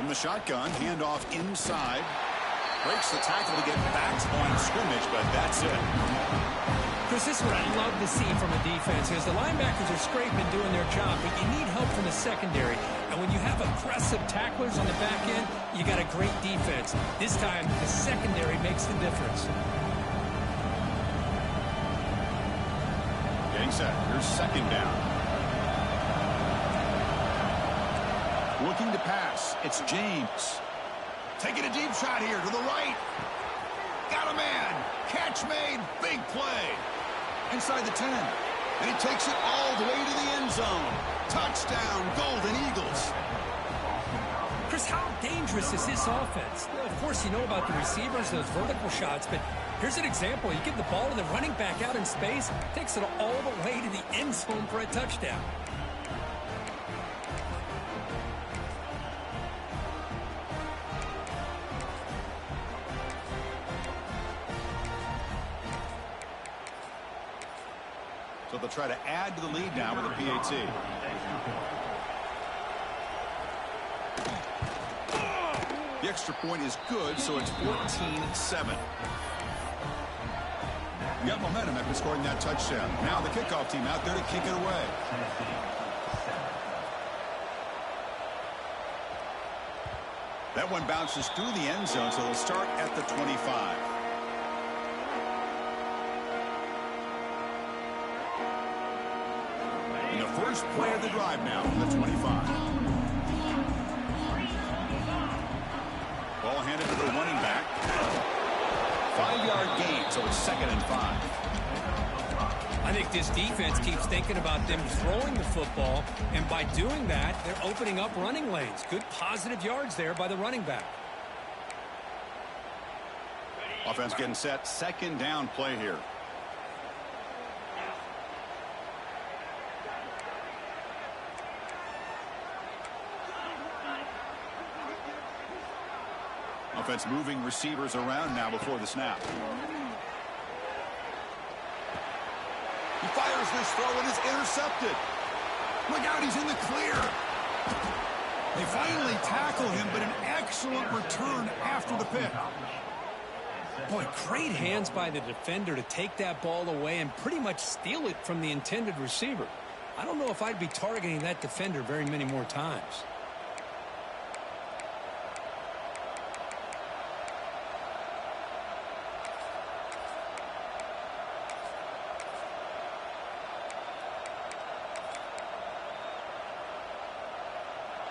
From the shotgun, handoff inside. Breaks the tackle to get back to the line of scrimmage, but that's it. Chris, this is what I love to see from a defense is the linebackers are scraping, doing their job, but you need help from the secondary. And when you have aggressive tacklers on the back end, you got a great defense. This time, the secondary makes the difference. Getting set. Here's second down. Looking to pass. It's James. Taking a deep shot here to the right. Got a man. Catch made. Big play. Inside the 10. And he takes it all the way to the end zone. Touchdown, Golden Eagles. Chris, how dangerous is this offense? Well, of course, you know about the receivers, those vertical shots, but here's an example. You give the ball to the running back out in space, takes it all the way to the end zone for a touchdown. So they'll try to add to the lead now with a PAT. The extra point is good, so it's 14-7. You got momentum after scoring that touchdown. Now the kickoff team out there to kick it away. That one bounces through the end zone, so they'll start at the 25. And the first play of the drive now from the 25. Ball handed to the running back. 5-yard gain, so it's 2nd and 5. I think this defense keeps thinking about them throwing the football, and by doing that, they're opening up running lanes. Good positive yards there by the running back. Offense getting set. 2nd down play here. Offense moving receivers around now before the snap. He fires this throw and is intercepted. Look out, he's in the clear. They finally tackle him, but an excellent return after the pick. Boy, great hands by the defender to take that ball away and pretty much steal it from the intended receiver. I don't know if I'd be targeting that defender very many more times.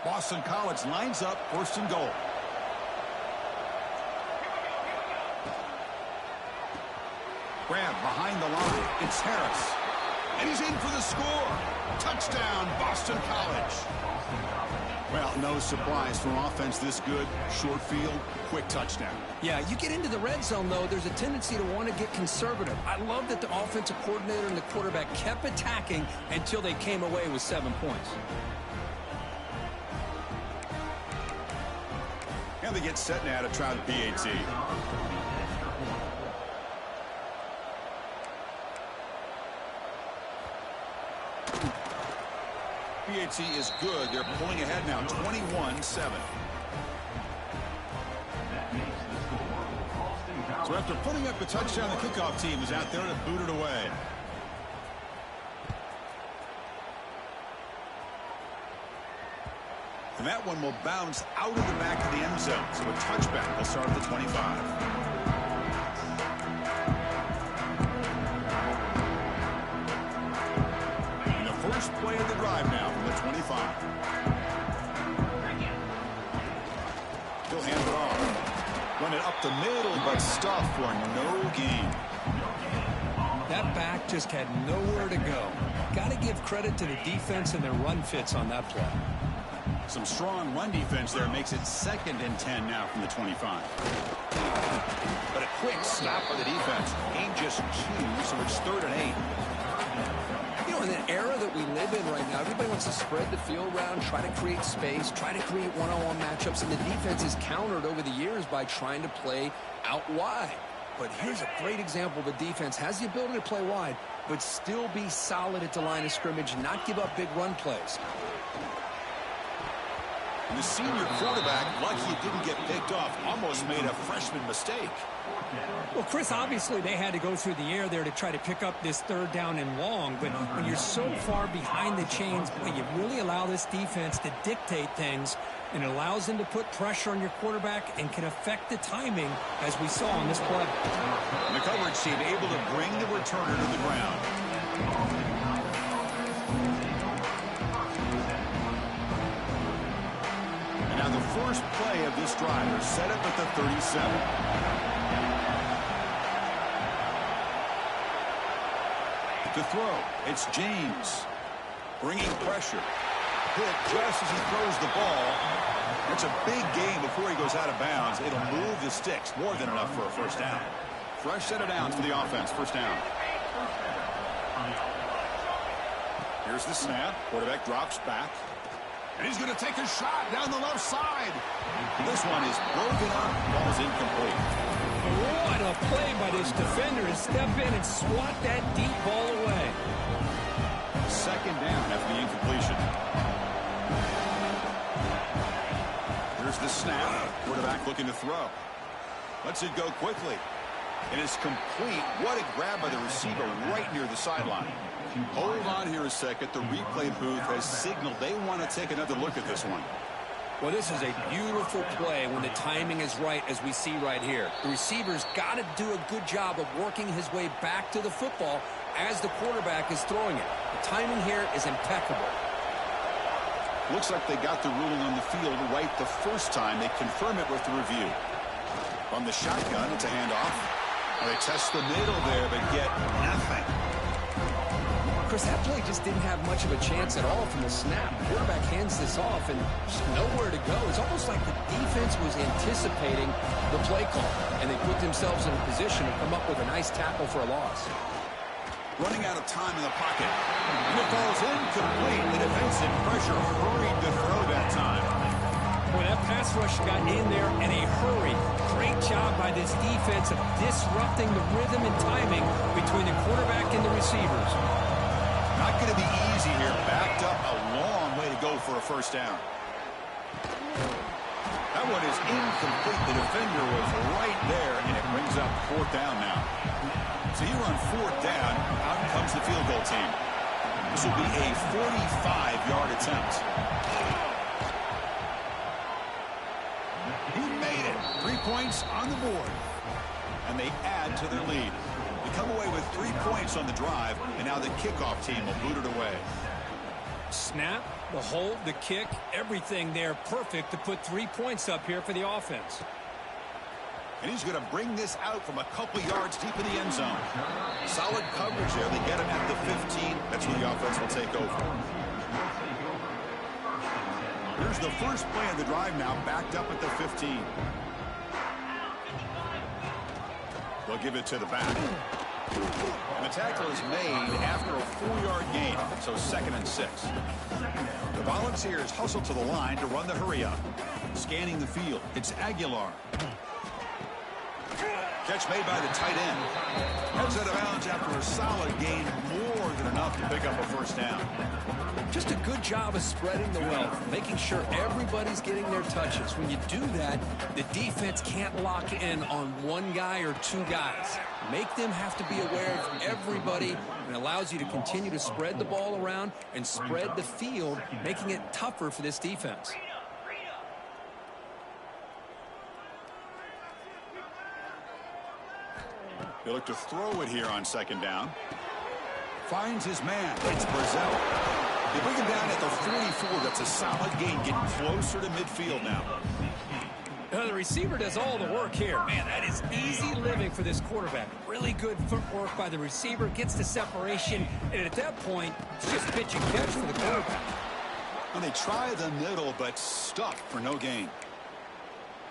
Boston College lines up 1st and goal. Grab behind the line. It's Harris. And he's in for the score. Touchdown, Boston College. Well, no surprise for offense this good. Short field, quick touchdown. Yeah, you get into the red zone, though, there's a tendency to want to get conservative. I love that the offensive coordinator and the quarterback kept attacking until they came away with 7 points. And they get set now to try the PAT. PAT is good. They're pulling ahead now, 21-7. So after putting up a touchdown, the kickoff team is out there to boot it away. And that one will bounce out of the back of the end zone. So a touchback will start at the 25. And the first play of the drive now from the 25. He'll hand it off. Run it up the middle, but stuffed for no gain. That back just had nowhere to go. Got to give credit to the defense and their run fits on that play. Some strong run defense there makes it 2nd and 10 now from the 25. But a quick stop by the defense. Gain just 2, so it's 3rd and 8. You know, in an era that we live in right now, everybody wants to spread the field around, try to create space, try to create one-on-one matchups, and the defense is countered over the years by trying to play out wide. But here's a great example. The defense has the ability to play wide, but still be solid at the line of scrimmage, not give up big run plays. And the senior quarterback, lucky it didn't get picked off, almost made a freshman mistake. Well, Chris, obviously they had to go through the air there to try to pick up this third down and long, but when you're so far behind the chains, boy, you really allow this defense to dictate things, and it allows them to put pressure on your quarterback and can affect the timing, as we saw on this play. And the coverage team able to bring the returner to the ground. And now the first play of this drive is set up at the 37. To throw, it's James. Bringing pressure. Hit just as he throws the ball. It's a big game before he goes out of bounds. It'll move the sticks. More than enough for a first down. Fresh set of downs for the offense. First down. Here's the snap. Quarterback drops back. And he's going to take a shot down the left side. This one is broken up. Ball's incomplete. What a play by this defender to step in and swat that deep ball away. Second down after the incompletion. Here's the snap. Quarterback looking to throw. Lets it go quickly. And it's complete. What a grab by the receiver right near the sideline. Hold on here a second. The replay booth has signaled they want to take another look at this one. Well, this is a beautiful play when the timing is right, as we see right here. The receiver's got to do a good job of working his way back to the football as the quarterback is throwing it. The timing here is impeccable. Looks like they got the ruling on the field right the first time. They confirm it with the review. From the shotgun, it's a handoff. They test the middle there, but get nothing. Chris, that play just didn't have much of a chance at all from the snap. The quarterback hands this off and just nowhere to go. It's almost like the defense was anticipating the play call, and they put themselves in a position to come up with a nice tackle for a loss. Running out of time in the pocket. And it falls incomplete. The defensive pressure hurried to throw that time. Boy, that pass rush got in there in a hurry. Great job by this defense of disrupting the rhythm and timing between the quarterback and the receivers. Not going to be easy here. Backed up a long way to go for a first down. That one is incomplete. The defender was right there, and it brings up fourth down now. So here on fourth down, out comes the field goal team. This will be a 45-yard attempt. He made it. 3 points on the board. And they add to their lead. They come away with 3 points on the drive, and now the kickoff team will boot it away. Snap, the hold, the kick, everything there perfect to put 3 points up here for the offense. And he's going to bring this out from a couple yards deep in the end zone. Solid coverage there. They get him at the 15. That's where the offense will take over. Here's the first play of the drive now, backed up at the 15. They'll give it to the back. And the tackle is made after a 4-yard gain, so 2nd and 6. The Volunteers hustle to the line to run the hurry up. Scanning the field, it's Aguilar. Catch made by the tight end. Heads out of bounds after a solid gain, more than enough to pick up a first down. Just a good job of spreading the wealth, making sure everybody's getting their touches. When you do that, the defense can't lock in on one guy or two guys. Make them have to be aware of everybody, and it allows you to continue to spread the ball around and spread the field, making it tougher for this defense. They look to throw it here on 2nd down. Finds his man. It's Brazil. They bring him down at the 44. That's a solid gain, getting closer to midfield now. The receiver does all the work here. Man, that is easy living for this quarterback. Really good footwork by the receiver, gets the separation, and at that point, it's just pitch and catch for the quarterback. And they try the middle, but stuck for no gain.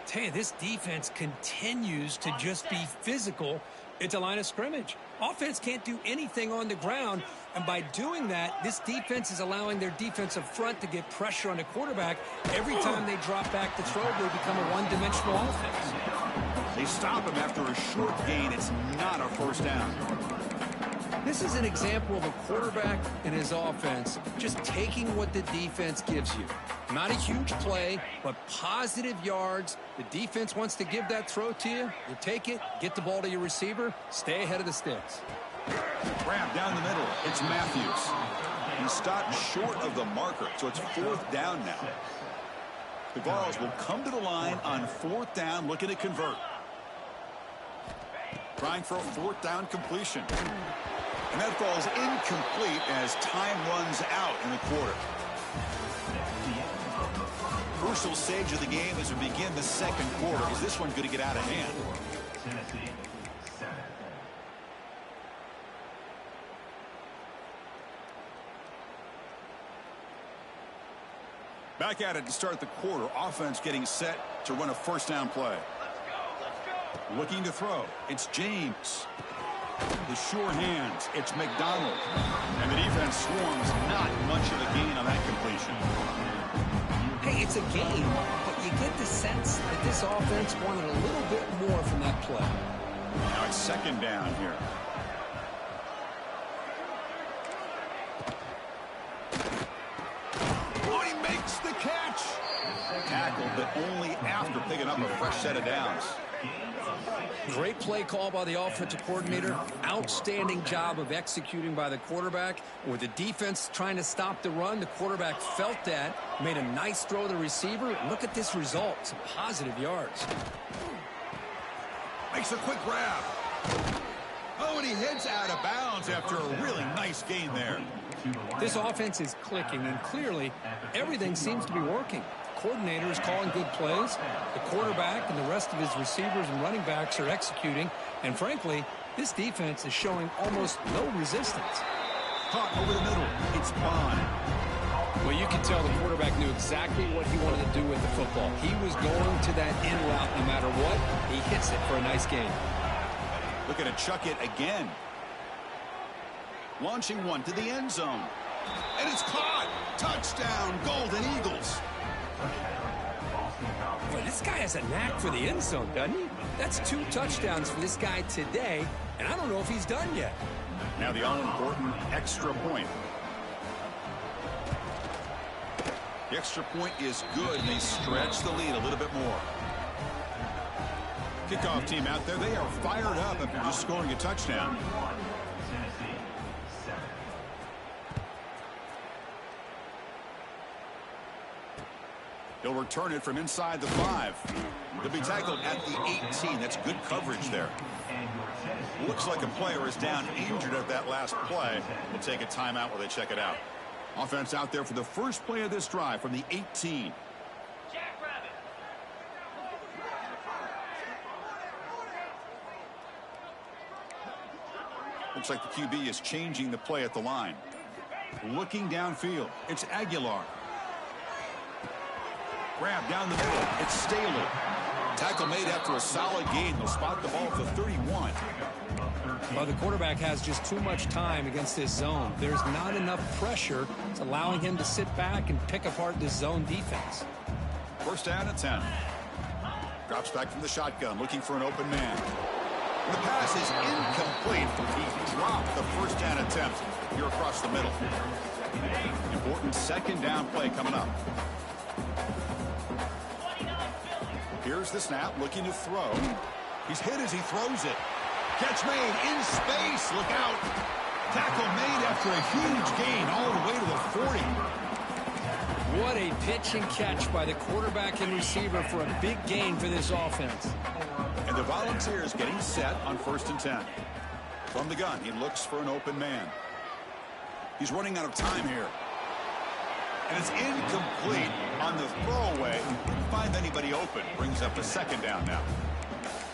Tell you, this defense continues to just be physical at the line of scrimmage. Offense can't do anything on the ground, and by doing that, this defense is allowing their defensive front to get pressure on the quarterback. Every time they drop back to throw, they become a one-dimensional offense. They stop him after a short gain. It's not a first down. This is an example of a quarterback and his offense just taking what the defense gives you. Not a huge play, but positive yards. The defense wants to give that throw to you. You take it, get the ball to your receiver, stay ahead of the sticks. Grab down the middle. It's Matthews. He stopped short of the marker, so it's 4th down now. The Vols will come to the line on 4th down, looking to convert. Trying for a 4th down completion. And that falls incomplete as time runs out in the quarter. Crucial stage of the game as we begin the second quarter. Is this one going to get out of hand? Back at it to start the quarter. Offense getting set to run a 1st down play. Looking to throw. It's James. The sure hands. It's McDonald. And the defense swarms. Not much of a gain on that completion. Hey, it's a game, but you get the sense that this offense wanted a little bit more from that play. Now it's 2nd down here. Oh, he makes the catch. Tackled, but only after picking up a fresh set of downs. Great play call by the offensive coordinator. Outstanding job of executing by the quarterback. With the defense trying to stop the run, the quarterback felt that, made a nice throw to the receiver. Look at this result. Some positive yards. Makes a quick grab. Oh, and he heads out of bounds after a really nice gain there. This offense is clicking, and clearly everything seems to be working. Coordinator is calling good plays. The quarterback and the rest of his receivers and running backs are executing. And frankly, this defense is showing almost no resistance. Caught over the middle. It's Bond. Well, you can tell the quarterback knew exactly what he wanted to do with the football. He was going to that in route no matter what. He hits it for a nice gain. Looking to chuck it again. Launching one to the end zone. And it's caught. Touchdown, Golden Eagles. Boy, this guy has a knack for the end zone, doesn't he? That's 2 touchdowns for this guy today, and I don't know if he's done yet. Now the all-important extra point. The extra point is good, and they stretch the lead a little bit more. Kickoff team out there, they are fired up after just scoring a touchdown. He'll return it from inside the 5. He'll be tackled at the 18. That's good coverage there. Looks like a player is down injured at that last play. We'll take a timeout while they check it out. Offense out there for the first play of this drive from the 18. Looks like the QB is changing the play at the line. Looking downfield. It's Aguilar. Grab down the middle. It's Staley. Tackle made after a solid gain. They'll spot the ball at the 31. Well, the quarterback has just too much time against this zone. There's not enough pressure. It's allowing him to sit back and pick apart this zone defense. 1st down and 10. Drops back from the shotgun, looking for an open man. The pass is incomplete. He dropped the 1st down attempt here across the middle. Important 2nd down play coming up. Here's the snap, looking to throw. He's hit as he throws it. Catch made in space. Look out. Tackle made after a huge gain all the way to the 40. What a pitch and catch by the quarterback and receiver for a big gain for this offense. And the Volunteers getting set on 1st and 10. From the gun, he looks for an open man. He's running out of time here. And it's incomplete on the throwaway. Didn't find anybody open. Brings up a 2nd down now.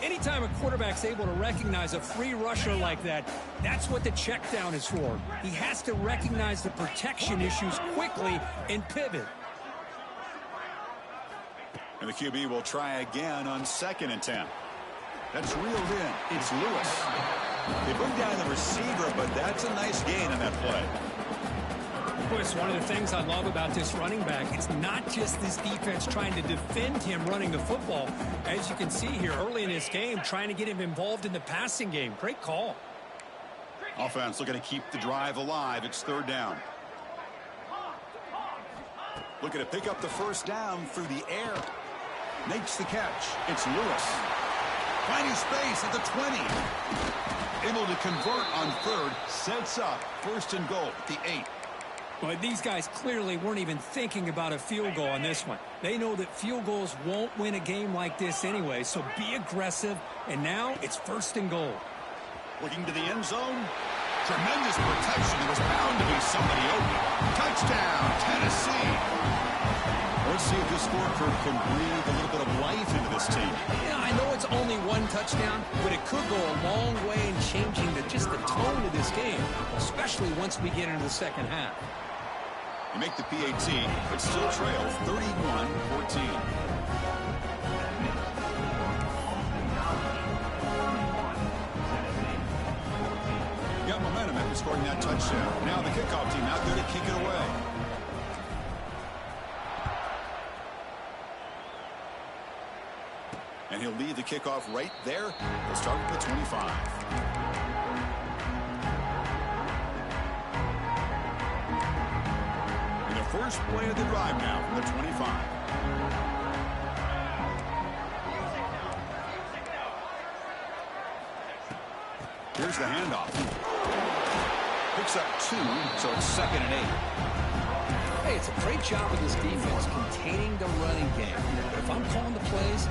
Anytime a quarterback's able to recognize a free rusher like that, that's what the check down is for. He has to recognize the protection issues quickly and pivot. And the QB will try again on 2nd and 10. That's reeled in. It's Lewis. They bring down the receiver, but that's a nice gain on that play. Boy, it's one of the things I love about this running back. It's not just this defense trying to defend him running the football. As you can see here early in this game, trying to get him involved in the passing game. Great call. Offense looking to keep the drive alive. It's 3rd down. Looking to pick up the first down through the air. Makes the catch. It's Lewis. Finding space at the 20. Able to convert on third. Sets up first and goal at the 8. But these guys clearly weren't even thinking about a field goal on this one. They know that field goals won't win a game like this anyway, so be aggressive. And now it's first and goal. Looking to the end zone. Tremendous protection. There was bound to be somebody open. Touchdown, Tennessee. Let's see if this scorecard can breathe a little bit of life into this team. Yeah, I know it's only one touchdown, but it could go a long way in changing just the tone of this game, especially once we get into the second half. You make the PAT, but still trail 31-14. Got momentum after scoring that touchdown. Now the kickoff team out there to kick it away. And he'll lead the kickoff right there. He'll start with the 25. And the first play of the drive now from the 25. Here's the handoff. Picks up 2, so it's 2nd and 8. Hey, it's a great job of this defense containing the running game. But if I'm calling the plays,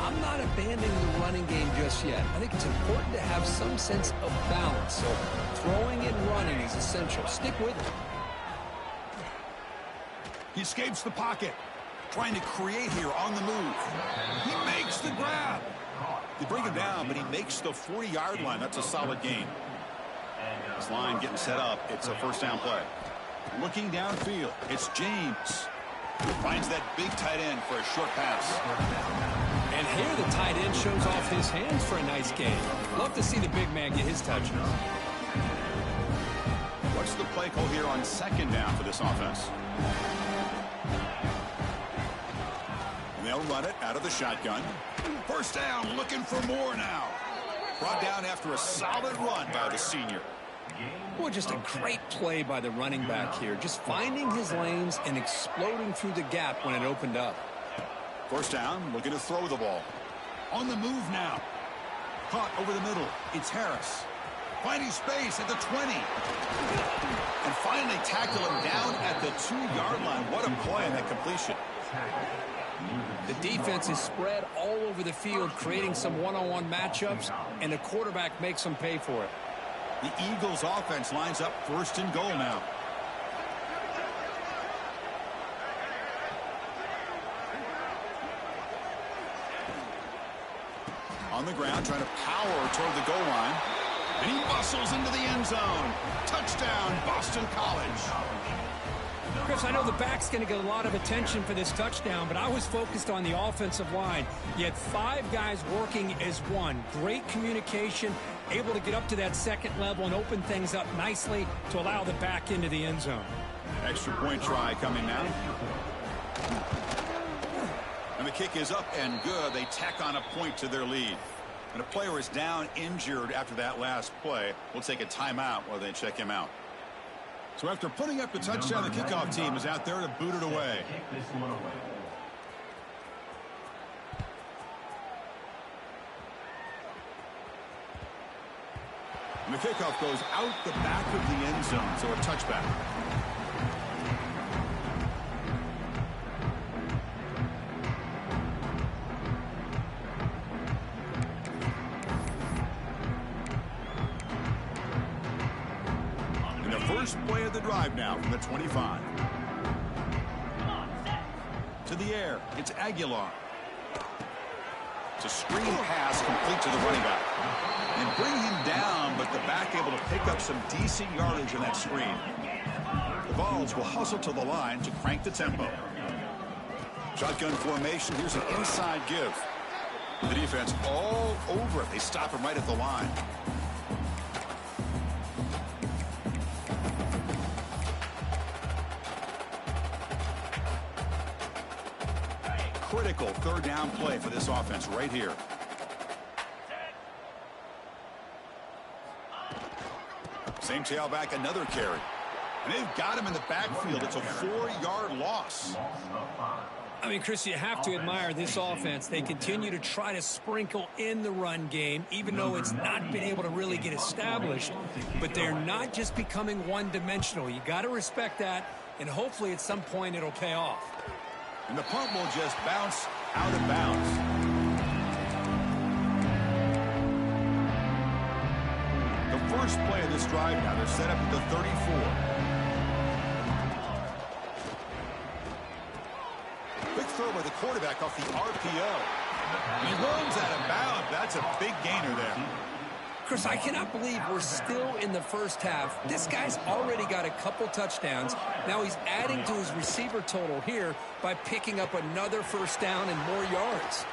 I'm not abandoning the running game just yet. I think it's important to have some sense of balance. So throwing and running is essential. Stick with it. He escapes the pocket. Trying to create here on the move. He makes the grab. They bring him down, but he makes the 40-yard line. That's a solid gain. This line getting set up. It's a first down play. Looking downfield, it's James. Finds that big tight end for a short pass. And here the tight end shows off his hands for a nice game. Love to see the big man get his touches. What's the play call here on 2nd down for this offense? And they'll run it out of the shotgun. First down, looking for more now. Brought down after a solid run by the senior. Boy, just a great play by the running back here. Just finding his lanes and exploding through the gap when it opened up. First down, looking to throw the ball. On the move now. Caught over the middle. It's Harris. Finding space at the 20. And finally tackle him down at the 2-yard line. What a play on that completion. The defense is spread all over the field, creating some one-on-one matchups, and the quarterback makes them pay for it. The Eagles offense lines up first and goal now. On the ground, trying to power toward the goal line. And he muscles into the end zone. Touchdown, Boston College. Chris, I know the back's going to get a lot of attention for this touchdown, but I was focused on the offensive line. You had 5 guys working as one. Great communication, able to get up to that second level and open things up nicely to allow the back into the end zone. Extra point try coming now. And the kick is up and good. They tack on a point to their lead. And a player is down injured after that last play. We'll take a timeout while they check him out. So after putting up the touchdown, the kickoff team is out there to boot it away. And the kickoff goes out the back of the end zone, so a touchback. And the first play of the drive now from the 25. To the air, it's Aguilar. It's a screen pass complete to the running back. And bring him down, but the back able to pick up some decent yardage in that screen. The Vols will hustle to the line to crank the tempo. Shotgun formation. Here's an inside give. The defense all over it. They stop him right at the line. Critical third down play for this offense right here. Same tailback, another carry. And they've got him in the backfield. It's a 4-yard loss. I mean, Chris, you have to admire this offense. They continue to try to sprinkle in the run game, even though it's not been able to really get established. But they're not just becoming one-dimensional. You got to respect that, and hopefully at some point it'll pay off. And the punt will just bounce out of bounds. The first play of this drive now, they're set up at the 34. Quick throw by the quarterback off the RPO. He runs out of bounds. That's a big gainer there. Chris, I cannot believe we're still in the first half. This guy's already got a couple touchdowns. Now he's adding to his receiver total here by picking up another first down and more yards.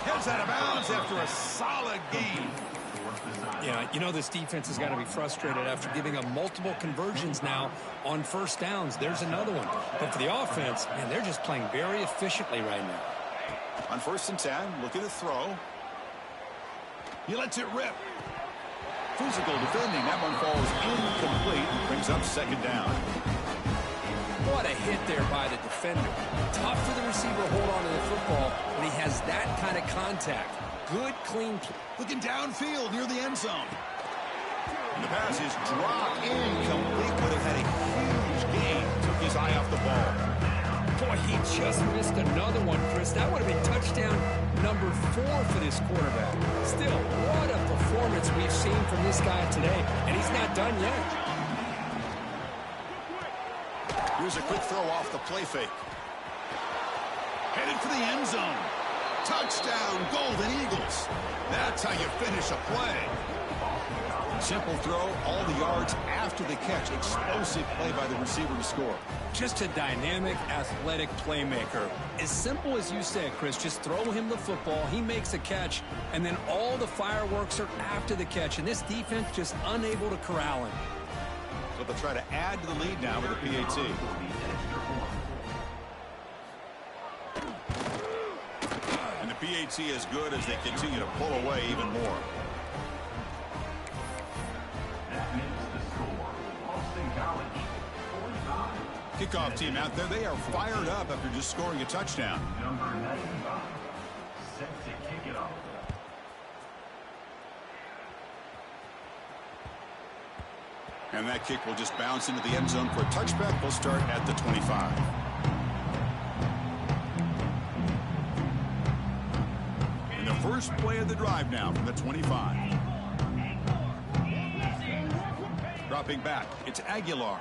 Heads out of bounds after a solid gain. Yeah, you know this defense has got to be frustrated after giving up multiple conversions now on first downs. There's another one. But for the offense, man, they're just playing very efficiently right now. On 1st and 10, looking to throw. He lets it rip. Physical defending. That one falls incomplete and brings up 2nd down. What a hit there by the defender. Tough for the receiver to hold on to the football when he has that kind of contact. Good, clean play. Looking downfield near the end zone. And the pass is dropped incomplete. Would have had a huge gain. Took his eye off the ball. Boy, he just missed another one, Chris. That would have been touchdown number 4 for this quarterback. Still, what a performance we've seen from this guy today. And he's not done yet. Here's a quick throw off the play fake. Headed for the end zone. Touchdown, Golden Eagles. That's how you finish a play. Simple throw, all the yards after the catch. Explosive play by the receiver to score. Just a dynamic, athletic playmaker. As simple as you said, Chris, just throw him the football, he makes a catch, and then all the fireworks are after the catch, and this defense just unable to corral him. So they'll try to add to the lead now with the PAT. And the PAT is good as they continue to pull away even more. Kickoff team out there, they are fired up after just scoring a touchdown. Number 95, set to kick it off. And that kick will just bounce into the end zone for a touchback. We'll start at the 25. And the first play of the drive now from the 25. Dropping back, it's Aguilar.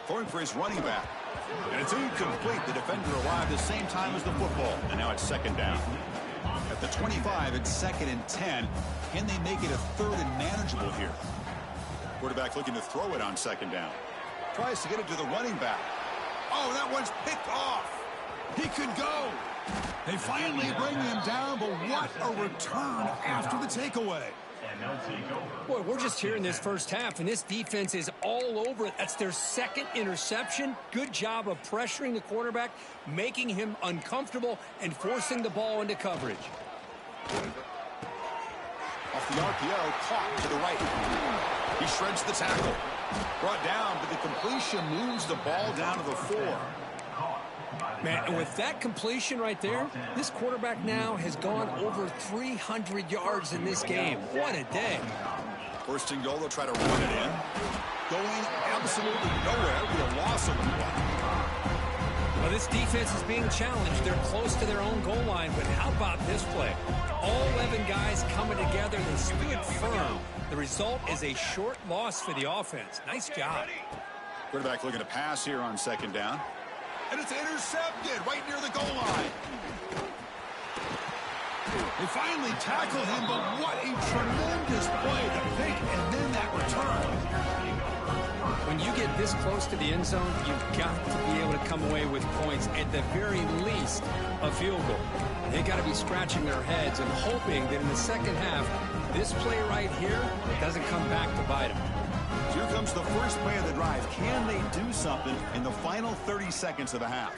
Throwing for his running back. And it's incomplete. The defender arrived the same time as the football. And now it's 2nd down. At the 25, it's 2nd and 10. Can they make it a 3rd and manageable here? Quarterback looking to throw it on 2nd down. Tries to get it to the running back. Oh, that one's picked off. He could go. They finally bring him down, but what a return after the takeaway. Boy, we're just here in this first half, and this defense is all over it. That's their 2nd interception. Good job of pressuring the quarterback, making him uncomfortable, and forcing the ball into coverage. Off the RPO, caught to the right. He shreds the tackle. Brought down, but the completion moves the ball down to the 4. Man, and with that completion right there, this quarterback now has gone over 300 yards in this game. What a day. 1st and goal, they'll try to run it in. Going absolutely nowhere with a loss of 1. Well, this defense is being challenged. They're close to their own goal line, but how about this play? All 11 guys coming together. They stood firm. The result is a short loss for the offense. Nice job. Quarterback looking to pass here on 2nd down. And it's intercepted right near the goal line. They finally tackled him, but what a tremendous play. The pick and then that return. When you get this close to the end zone, you've got to be able to come away with points, at the very least, a field goal. They got to be scratching their heads and hoping that in the 2nd half, this play right here doesn't come back to bite them. Here comes the first play of the drive. Can they do something in the final 30 seconds of the half?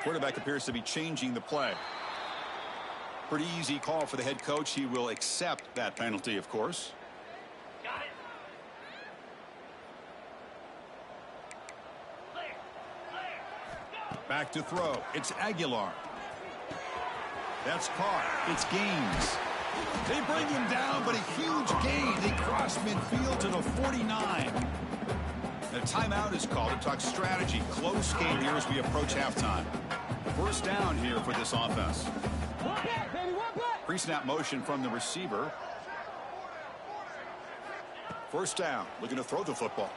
Quarterback appears to be changing the play. Pretty easy call for the head coach. He will accept that penalty, of course. Back to throw. It's Aguilar. That's caught. It's Gaines. They bring him down, but a huge gain. They cross midfield to the 49. The timeout is called to talk strategy. Close game here as we approach halftime. First down here for this offense. Pre-snap motion from the receiver. First down. Looking to throw the football.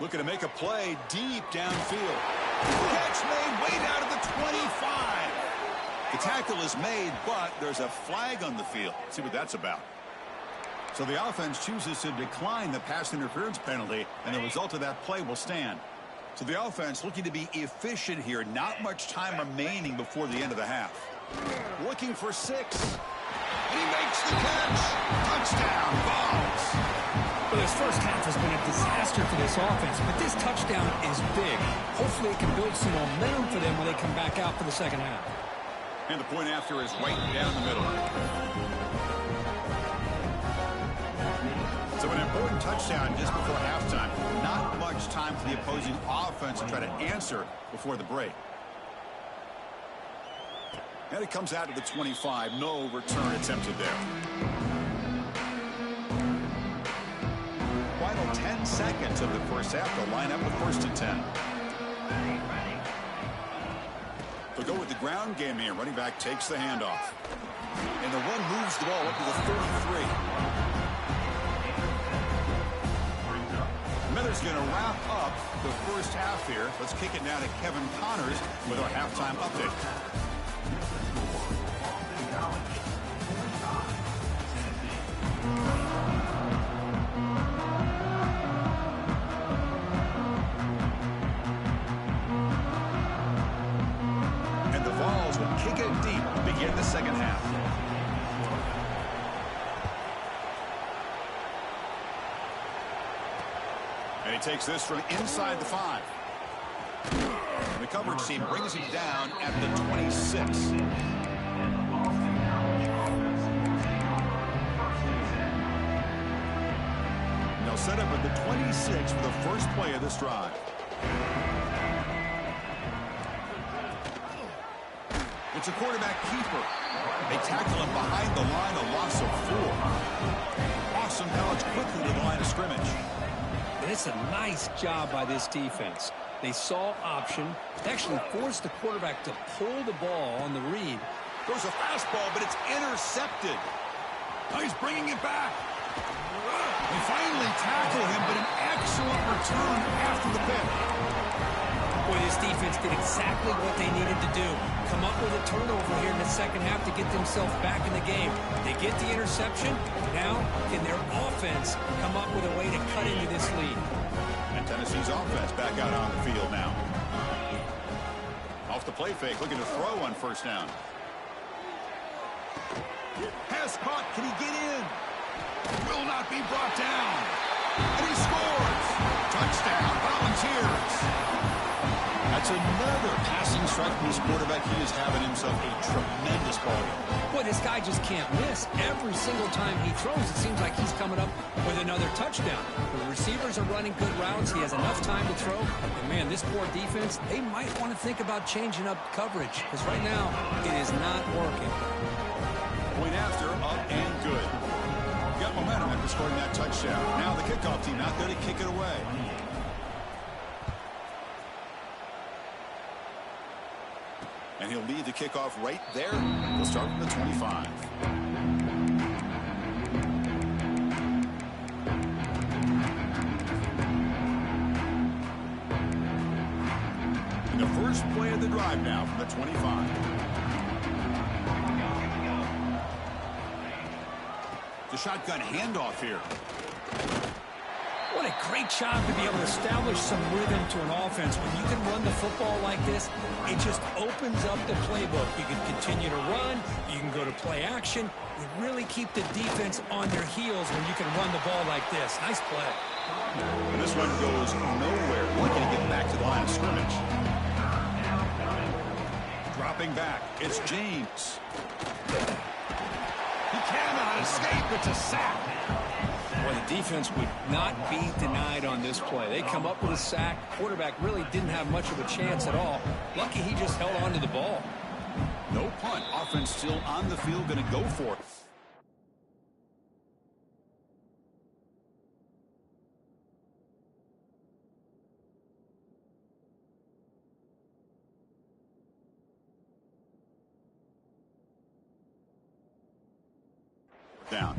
Looking to make a play deep downfield. Catch made way down to the 25. The tackle is made, but there's a flag on the field. Let's see what that's about. So the offense chooses to decline the pass interference penalty, and the result of that play will stand. So the offense looking to be efficient here. Not much time remaining before the end of the half. Looking for 6. And he makes the catch. Touchdown, Vols. Well, this first half has been a disaster for this offense, but this touchdown is big. Hopefully it can build some momentum for them when they come back out for the second half. And the point after is right down the middle. So an important touchdown just before halftime. Not much time for the opposing offense to try to answer before the break. And it comes out to the 25. No return attempted there. Final 10 seconds of the first half. They'll line up with 1st and 10. They'll go with the ground game here. Running back takes the handoff. And the run moves the ball up to the 33. Miller's going to wrap up the first half here. Let's kick it now to Kevin Connors with our halftime update. And the Vols will kick it deep to begin the second half. And he takes this from inside the 5. The coverage team brings him down at the 26. They'll set up at the 26 for the first play of this drive. It's a quarterback keeper. They tackle him behind the line, a loss of 4. Boston College quickly to the line of scrimmage. It's a nice job by this defense. They saw option. They actually forced the quarterback to pull the ball on the read. Goes a fastball, but it's intercepted. Now he's bringing it back. They finally tackle him, but an excellent return after the pick. Boy, this defense did exactly what they needed to do. Come up with a turnover here in the second half to get themselves back in the game. They get the interception. Now, can their offense come up with a way to cut into this lead? And Tennessee's offense back out on the field now. Off the play fake, looking to throw on first down. Pass caught. Can he get in? Will not be brought down. And he scores. Touchdown, Volunteers. That's another passing strike from this quarterback. He is having himself a tremendous ball game. Boy, this guy just can't miss. Every single time he throws, it seems like he's coming up with another touchdown. The receivers are running good routes. He has enough time to throw. And, man, this poor defense, they might want to think about changing up coverage because right now it is not working. Point after, up and good. Got momentum after scoring that touchdown. Now the kickoff team out there to kick it away. And he'll lead the kickoff right there. He'll start from the 25. And the first play of the drive now from the 25. The shotgun handoff here. What a great job to be able to establish some rhythm to an offense. When you can run the football like this, it just opens up the playbook. You can continue to run. You can go to play action. You really keep the defense on their heels when you can run the ball like this. Nice play. And this one goes nowhere. Looking to get back to the line of scrimmage. Dropping back. It's James. He cannot escape. It's a sack. Well, the defense would not be denied on this play. They come up with a sack. Quarterback really didn't have much of a chance at all. Lucky he just held on to the ball. No punt. Offense still on the field, going to go for it. Down.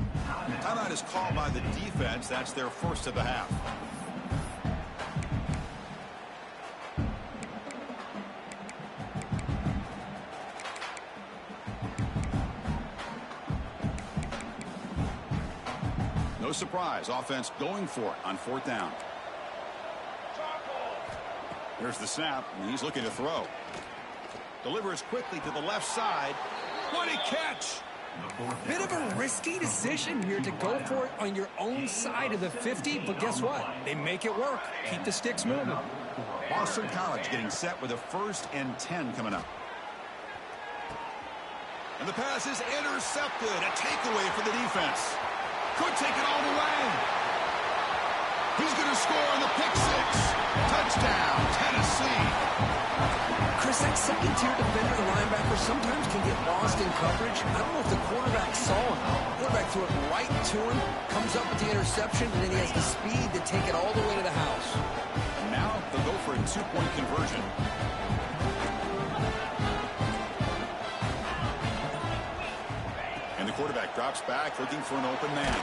Timeout is called by the defense. That's their first of the half. No surprise. Offense going for it on fourth down. Here's the snap, and he's looking to throw. Delivers quickly to the left side. What a catch! Bit of a risky decision here to go for it on your own side of the 50, but guess what? They make it work. Keep the sticks moving. Boston College getting set with a 1st and 10 coming up. And the pass is intercepted. A takeaway for the defense. Could take it all the way. He's going to score on the pick six. Touchdown, Tennessee. Chris, that second-tier defender, the linebacker, sometimes can get lost in coverage. I don't know if the quarterback saw him. The quarterback threw it right to him, comes up with the interception, and then he has the speed to take it all the way to the house. And now they'll go for a 2-point conversion. And the quarterback drops back, looking for an open man.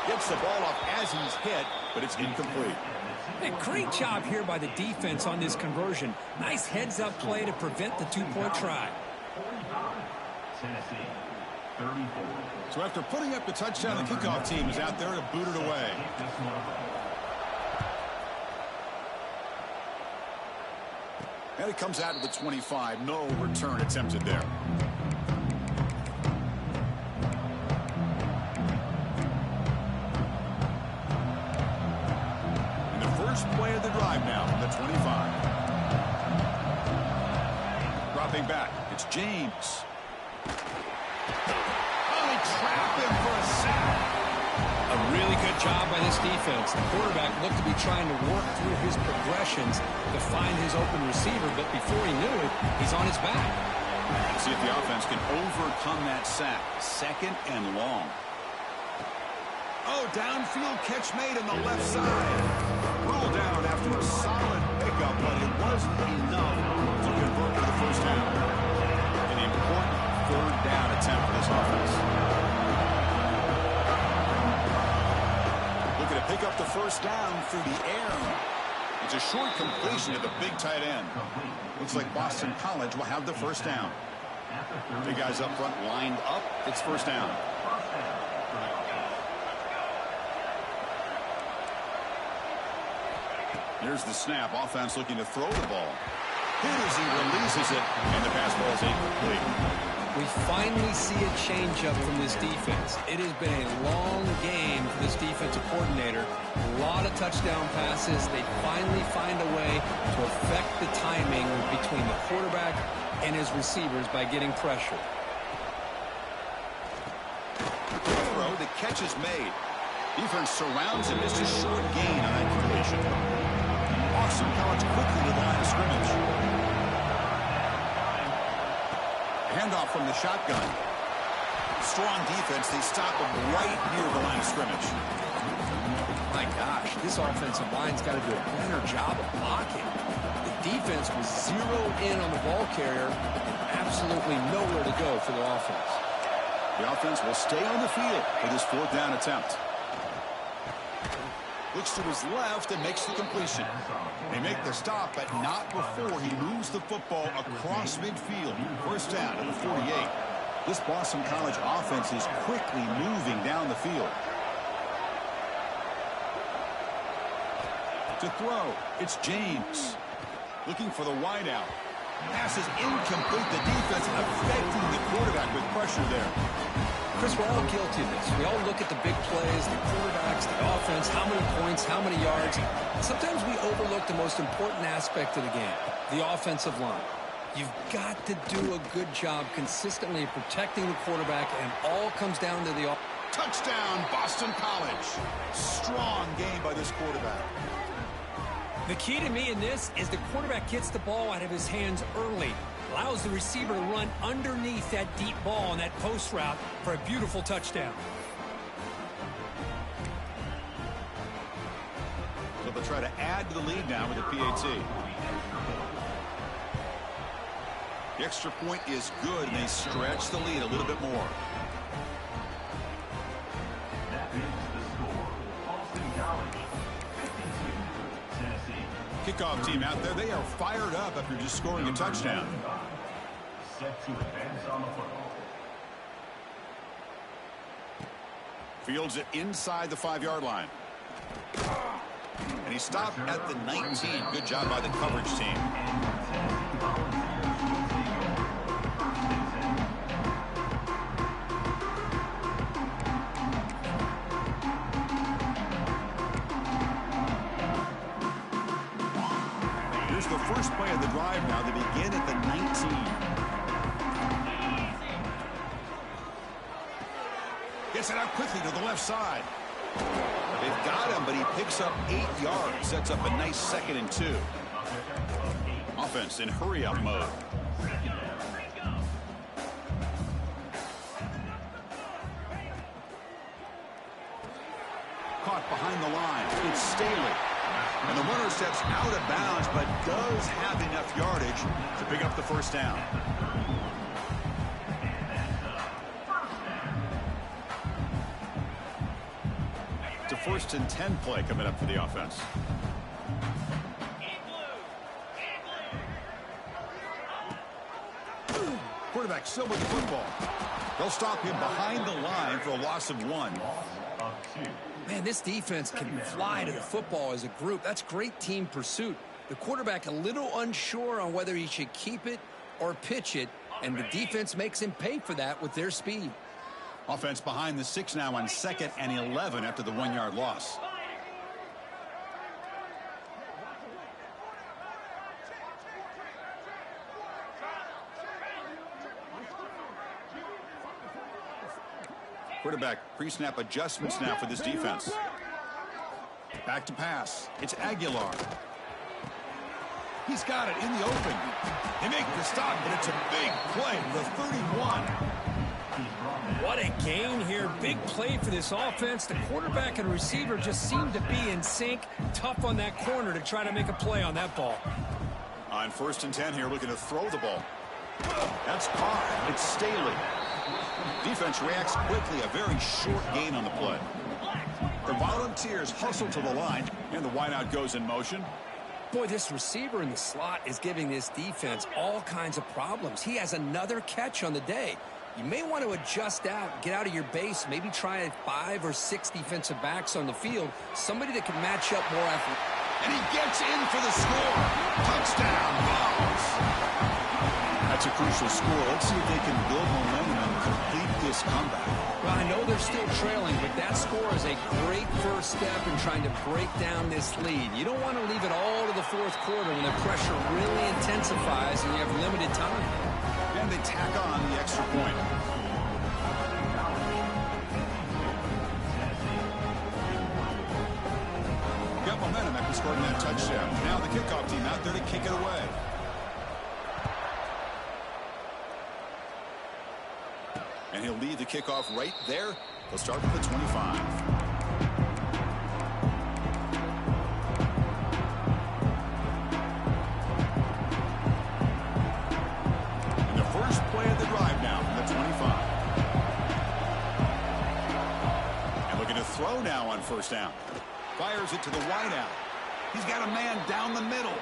Gets the ball off as he's hit, but it's incomplete. Hey, great job here by the defense on this conversion. Nice heads-up play to prevent the 2-point try. Tennessee, 34. So after putting up the touchdown, the kickoff team is out there to boot it away. And it comes out of the 25. No return attempted there. Play of the drive now from the 25. Dropping back, it's James. Oh, he trapped him for a sack. A really good job by this defense. The quarterback looked to be trying to work through his progressions to find his open receiver, but before he knew it, he's on his back. See if the offense can overcome that sack. 2nd and long. Oh, downfield catch made on the left side. Ruled down after a solid pickup, but it wasn't enough to convert to the first down. An important 3rd down attempt for this offense. Looking to pick up the first down through the air. It's a short completion to the big tight end. Looks like Boston College will have the first down. The guys up front lined up. It's first down. Here's the snap. Offense looking to throw the ball. Here as he releases it, and the pass ball is incomplete. We finally see a changeup from this defense. It has been a long game for this defensive coordinator. A lot of touchdown passes. They finally find a way to affect the timing between the quarterback and his receivers by getting pressure. Throw, the catch is made. Defense surrounds him. It's a short gain on that completion. Boston College quickly to the line of scrimmage. Handoff from the shotgun. Strong defense. They stop him right near the line of scrimmage. My gosh, this offensive line's got to do a better job of blocking. The defense was zeroed in on the ball carrier and absolutely nowhere to go for the offense. The offense will stay on the field for this 4th down attempt. Looks to his left and makes the completion. They make the stop, but not before he moves the football across midfield. First down at the 48. This Boston College offense is quickly moving down the field. To throw, it's James. Looking for the wideout. Pass is incomplete. The defense affecting the quarterback with pressure there. Chris, we're all guilty of this. We all look at the big plays, the quarterbacks, the offense, how many points, how many yards. Sometimes we overlook the most important aspect of the game, the offensive line. You've got to do a good job consistently protecting the quarterback, and all comes down to the offense. Touchdown, Boston College. Strong game by this quarterback. The key to me in this is the quarterback gets the ball out of his hands early, allows the receiver to run underneath that deep ball on that post route for a beautiful touchdown. So they'll try to add to the lead now with the PAT. The extra point is good, and they stretch the lead a little bit more. That is the score. Boston College 52, Tennessee. Kickoff team out there, they are fired up after just scoring a touchdown. Set to advance on the football. Fields it inside the 5-yard line. And he stopped at the 19. Good job by the coverage team. Here's the first play of the drive now. They begin at the 19. Gets it out quickly to the left side. They've got him, but he picks up 8 yards. Sets up a nice 2nd and 2. Offense in hurry-up mode. Caught behind the line. It's Staley. And the runner steps out of bounds, but does have enough yardage to pick up the first down. It's a 1st and 10 play coming up for the offense. Quarterback still with the football. They'll stop him behind the line for a loss of 1. Of 2. Man, this defense can fly to the football as a group. That's great team pursuit. The quarterback a little unsure on whether he should keep it or pitch it, and the defense makes him pay for that with their speed. Offense behind the 6 now on 2nd and 11 after the 1-yard loss. Quarterback pre-snap adjustments now for this defense. Back to pass. It's Aguilar. He's got it in the open. They make the stop, but it's a big play to the 31. What a gain here. Big play for this offense. The quarterback and receiver just seem to be in sync. Tough on that corner to try to make a play on that ball. On 1st and 10 here, looking to throw the ball. That's caught. It's Staley. Defense reacts quickly. A very short gain on the play. The Volunteers hustle to the line, and the wideout goes in motion. Boy, this receiver in the slot is giving this defense all kinds of problems. He has another catch on the day. You may want to adjust out, get out of your base, maybe try 5 or 6 defensive backs on the field, somebody that can match up more athletic. And he gets in for the score. Touchdown, Vols. That's a crucial score. Let's see if they can build momentum and complete this comeback. Well, I know they're still trailing, but that score is a great first step in trying to break down this lead. You don't want to leave it all to the 4th quarter when the pressure really intensifies and you have limited time. And they tack on the extra point. Got momentum after scoring that touchdown. Now the kickoff team out there to kick it away. And he'll lead the kickoff right there. They'll start with the 25. Throw now on 1st down. Fires it to the wideout. He's got a man down the middle.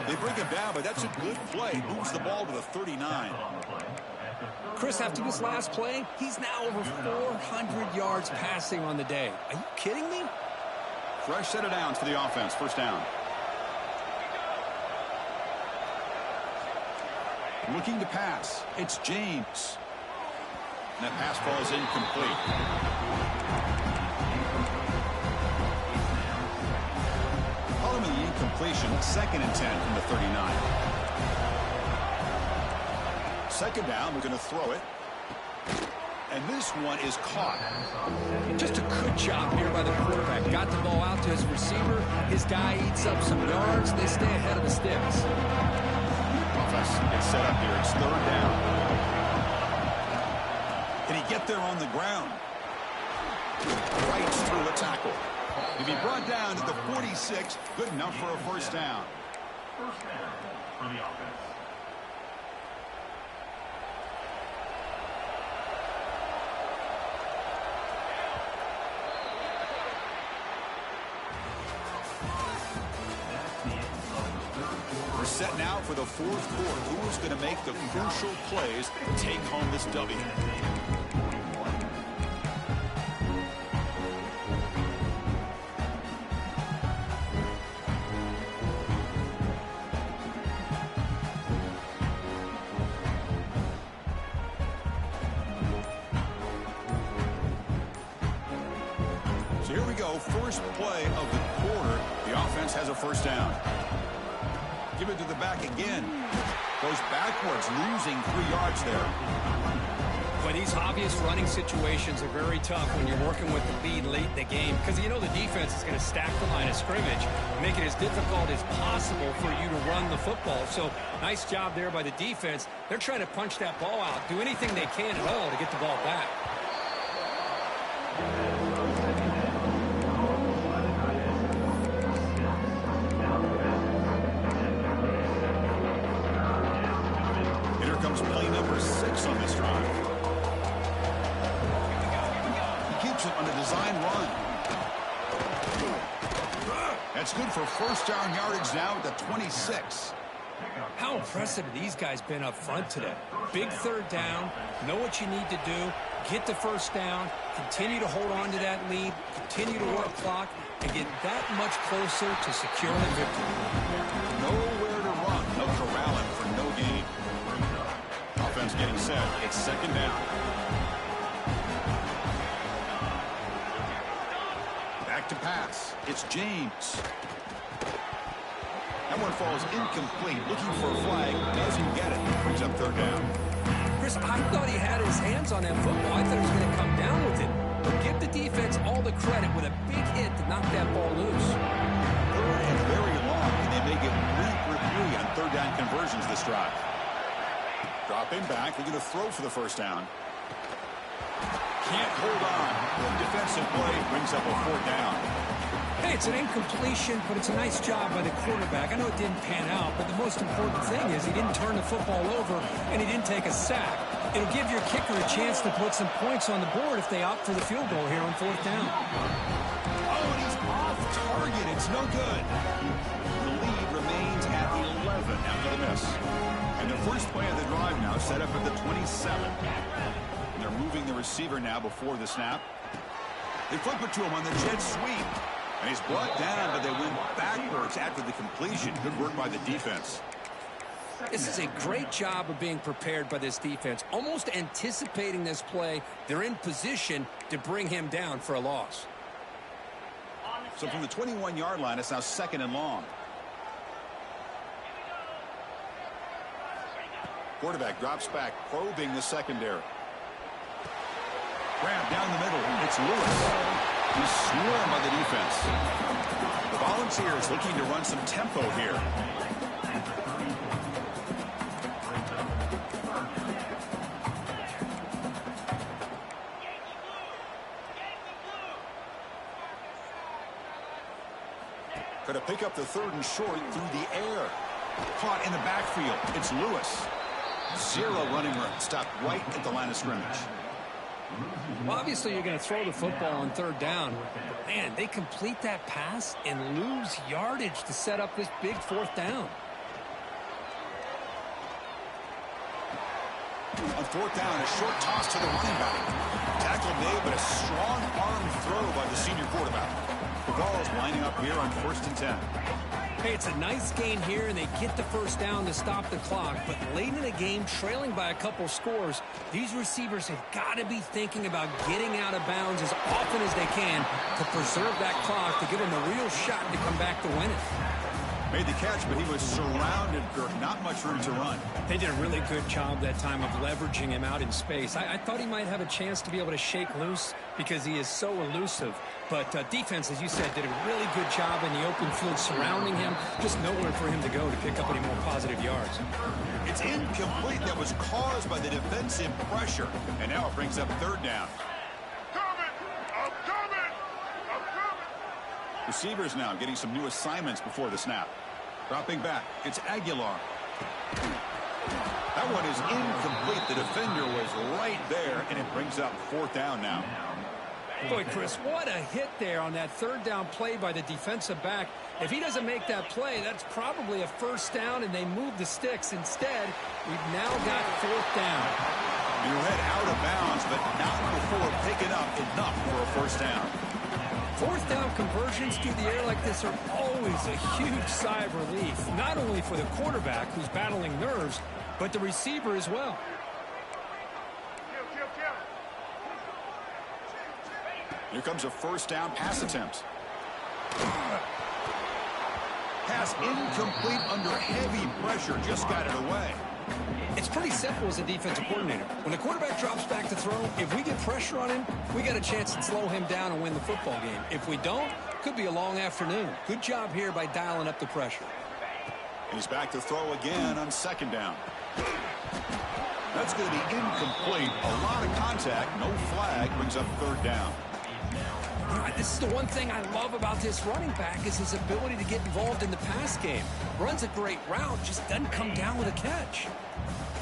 They bring him down, but that's a good play. Moves the ball to the 39. Chris, after this last play, he's now over 400 yards passing on the day. Are you kidding me? Fresh set of downs for the offense. 1st down. Looking to pass. It's James. And that pass ball is incomplete. Following the incompletion, 2nd and 10 from the 39. 2nd down, we're going to throw it. And this one is caught. Just a good job here by the quarterback. Got the ball out to his receiver. His guy eats up some yards. They stay ahead of the sticks. Offense gets set up here. It's third down. Can he get there on the ground? Right through a tackle. He'll be brought down to the 46. Good enough for a first down. First down for the offense. We're set now for the fourth quarter. Who is going to make the crucial plays to take home this W? So here we go. First play of the quarter. The offense has a first down. Give it to the back again. Goes backwards, losing 3 yards there. Well, these obvious running situations are very tough when you're working with the lead late in the game because you know the defense is going to stack the line of scrimmage, make it as difficult as possible for you to run the football. So nice job there by the defense. They're trying to punch that ball out, do anything they can at all to get the ball back. Play number 6 on this drive. He keeps it on a design run. That's good for first down yardage now at the 26. How impressive have these guys been up front today? Big third down, know what you need to do, get the first down, continue to hold on to that lead, continue to work clock, and get that much closer to securing a victory. Nowhere to run, no corralling for no gain. Offense getting set. It's second down. Back to pass. It's James. That one falls incomplete. Looking for a flag. Doesn't get it. Brings up third down. Chris, I thought he had his hands on that football. I thought he was going to come down with it. But give the defense all the credit with a big hit to knock that ball loose. Third and very long. And they may get 3 for 3 on third down conversions this drive. Dropping back. They're going to throw for the first down. Can't hold on. The defensive play brings up a fourth down. Hey, it's an incompletion, but it's a nice job by the quarterback. I know it didn't pan out, but the most important thing is he didn't turn the football over and he didn't take a sack. It'll give your kicker a chance to put some points on the board if they opt for the field goal here on fourth down. Oh, and he's off target. It's no good. The lead remains at 11 after the miss. And the first play of the drive now set up at the 27. And they're moving the receiver now before the snap. They flip it to him on the jet sweep. And he's brought down, but they went backwards after the completion. Good work by the defense. This is a great job of being prepared by this defense. Almost anticipating this play, they're in position to bring him down for a loss. So from the 21-yard line, it's now second and long. Quarterback drops back, probing the secondary. Grab down the middle. It's Lewis. He's swarmed by the defense. The Volunteers looking to run some tempo here. Going to pick up the third and short through the air. Caught in the backfield. It's Lewis. 0 running room. Stopped right at the line of scrimmage. Well, obviously, you're going to throw the football on third down. Man, they complete that pass and lose yardage to set up this big fourth down. On fourth down, a short toss to the running back. Tackle made, but a strong arm throw by the senior quarterback. The ball is lining up here on 1st and 10. Hey, it's a nice gain here, and they get the first down to stop the clock. But late in the game, trailing by a couple scores, these receivers have got to be thinking about getting out of bounds as often as they can to preserve that clock to give them a real shot to come back to win it. Made the catch, but he was surrounded, Kirk. Not much room to run. They did a really good job that time of leveraging him out in space. I thought he might have a chance to be able to shake loose because he is so elusive. But defense, as you said, did a really good job in the open field surrounding him. Just nowhere for him to go to pick up any more positive yards. It's incomplete. That was caused by the defensive pressure. And now it brings up third down. Receivers now getting some new assignments before the snap. Dropping back, it's Aguilar. That one is incomplete. The defender was right there, and it brings up fourth down now. Boy, Chris, what a hit there on that third down play by the defensive back. If he doesn't make that play, that's probably a first down, and they move the sticks. Instead, we've now got fourth down. You head out of bounds, but not before picking up enough for a first down. Fourth down conversions through the air like this are always a huge sigh of relief, not only for the quarterback who's battling nerves, but the receiver as well. Here comes a first down pass attempt. Pass incomplete under heavy pressure, just got it away. It's pretty simple as a defensive coordinator. When the quarterback drops back to throw, if we get pressure on him, we got a chance to slow him down and win the football game. If we don't, could be a long afternoon. Good job here by dialing up the pressure. He's back to throw again on second down. That's going to be incomplete. A lot of contact, no flag, brings up third down. This is the one thing I love about this running back is his ability to get involved in the pass game. Runs a great route, just doesn't come down with a catch.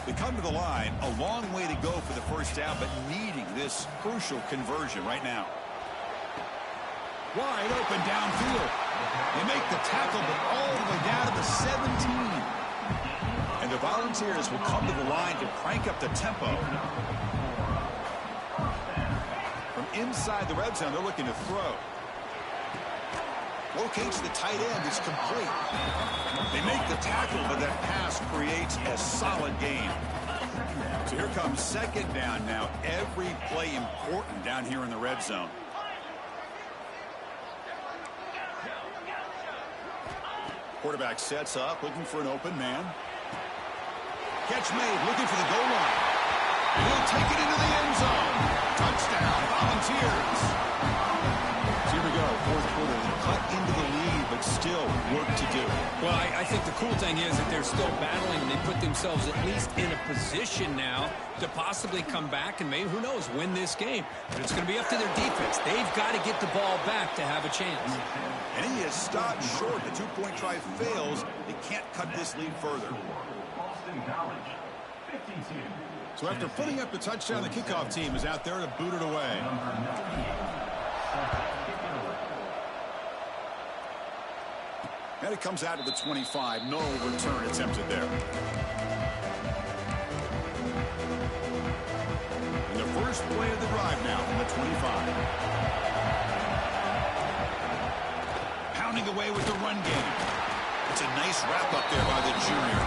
They come to the line, a long way to go for the first down, but needing this crucial conversion right now. Wide open downfield. They make the tackle, but all the way down to the 17. And the Volunteers will come to the line to crank up the tempo. From inside the red zone, they're looking to throw. Locates the tight end. It's complete. They make the tackle, but that pass creates a solid gain. So here comes second down now. Every play important down here in the red zone. Quarterback sets up, looking for an open man. Catch made, looking for the goal line. And he'll take it into the end zone. Touchdown, Volunteers. So here we go, fourth quarter. They cut into the lead, but still work to do. Well, I think the cool thing is that they're still battling, and they put themselves at least in a position now to possibly come back and maybe, who knows, win this game. But it's going to be up to their defense. They've got to get the ball back to have a chance. And he is stopped short. The two-point try fails. They can't cut this lead further. Boston College, 52. So after putting up the touchdown, the kickoff team is out there to boot it away. And it comes out to the 25. No return attempted there. And the first play of the drive now from the 25. Pounding away with the run game. It's a nice wrap up there by the junior.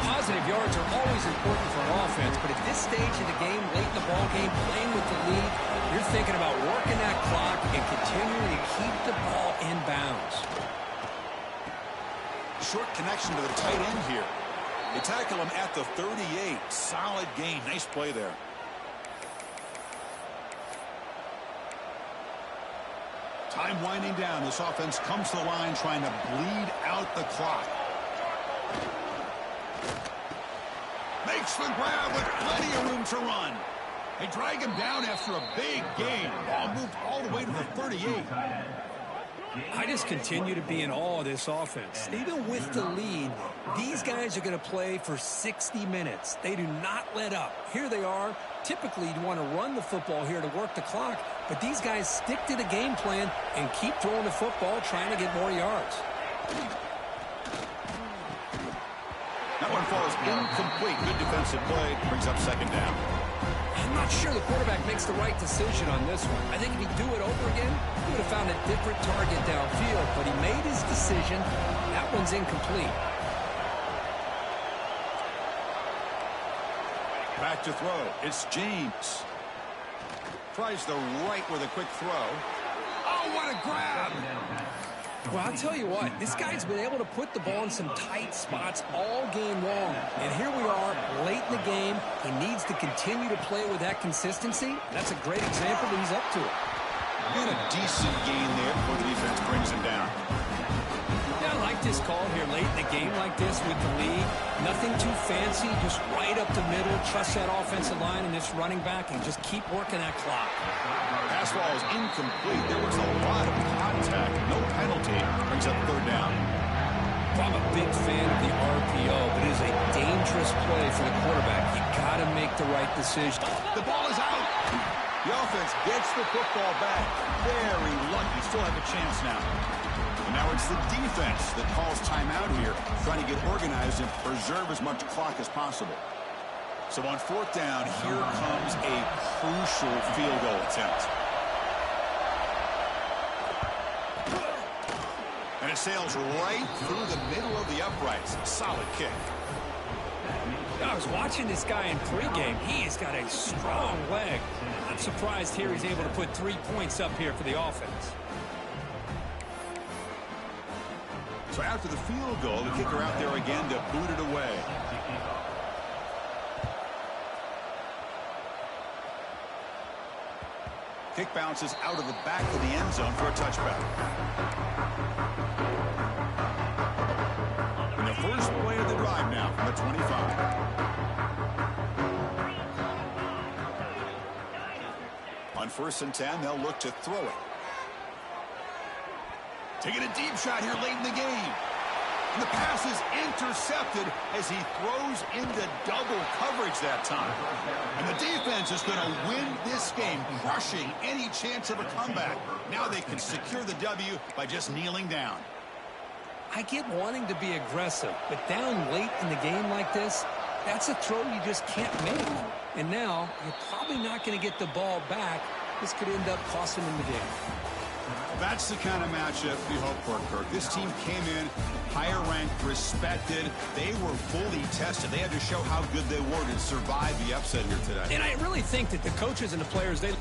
Positive yards are always important for an offense, but at this stage of the game, late in the ball game, playing with the lead, you're thinking about working that clock and continuing to keep the ball in bounds. Short connection to the tight end here. They tackle him at the 38. Solid gain. Nice play there. Time winding down. This offense comes to the line trying to bleed out the clock. Makes the grab with plenty of room to run. They drag him down after a big gain. Ball moved all the way to the 38. I just continue to be in awe of this offense. Even with the lead, these guys are going to play for 60 minutes. They do not let up. Here they are. Typically, you want to run the football here to work the clock, but these guys stick to the game plan and keep throwing the football, trying to get more yards. That one falls incomplete. Good defensive play. Brings up second down. I'm not sure the quarterback makes the right decision on this one. I think if he'd do it over again, he would have found a different target downfield, but he made his decision. That one's incomplete. Back to throw. It's James. Tries the right with a quick throw. Oh, what a grab! Well, I'll tell you what, this guy's been able to put the ball in some tight spots all game long. And here we are, late in the game. He needs to continue to play with that consistency. That's a great example that he's up to it. And a decent gain there before the defense brings him down. Yeah, I like this call here late in the game like this with the lead. Nothing too fancy, just right up the middle. Trust that offensive line and this running back and just keep working that clock. Pass ball is incomplete. There was a lot of contact. No penalty. Brings up third down. Well, I'm a big fan of the RPO, but it is a dangerous play for the quarterback. You got to make the right decision. The ball is out. The offense gets the football back. Very lucky. Still have a chance now. And now it's the defense that calls timeout here, trying to get organized and preserve as much clock as possible. So on fourth down, here comes a crucial field goal attempt. And it sails right through the middle of the uprights. Solid kick. I was watching this guy in pregame. He has got a strong leg. I'm surprised here he's able to put 3 points up here for the offense. So after the field goal, the kicker out there again to boot it away. Kick bounces out of the back of the end zone for a touchback. And the first play of the drive now from the 25. On 1st and 10, they'll look to throw it. Taking a deep shot here late in the game. And the pass is intercepted as he throws into double coverage that time. And the defense is going to win this game, crushing any chance of a comeback. Now they can secure the W by just kneeling down. I get wanting to be aggressive, but down late in the game like this, that's a throw you just can't make. And now you're probably not going to get the ball back. This could end up costing them the game. That's the kind of matchup we hope for, Kirk. This team came in higher ranked, respected. They were fully tested. They had to show how good they were to survive the upset here today. And I really think that the coaches and the players, they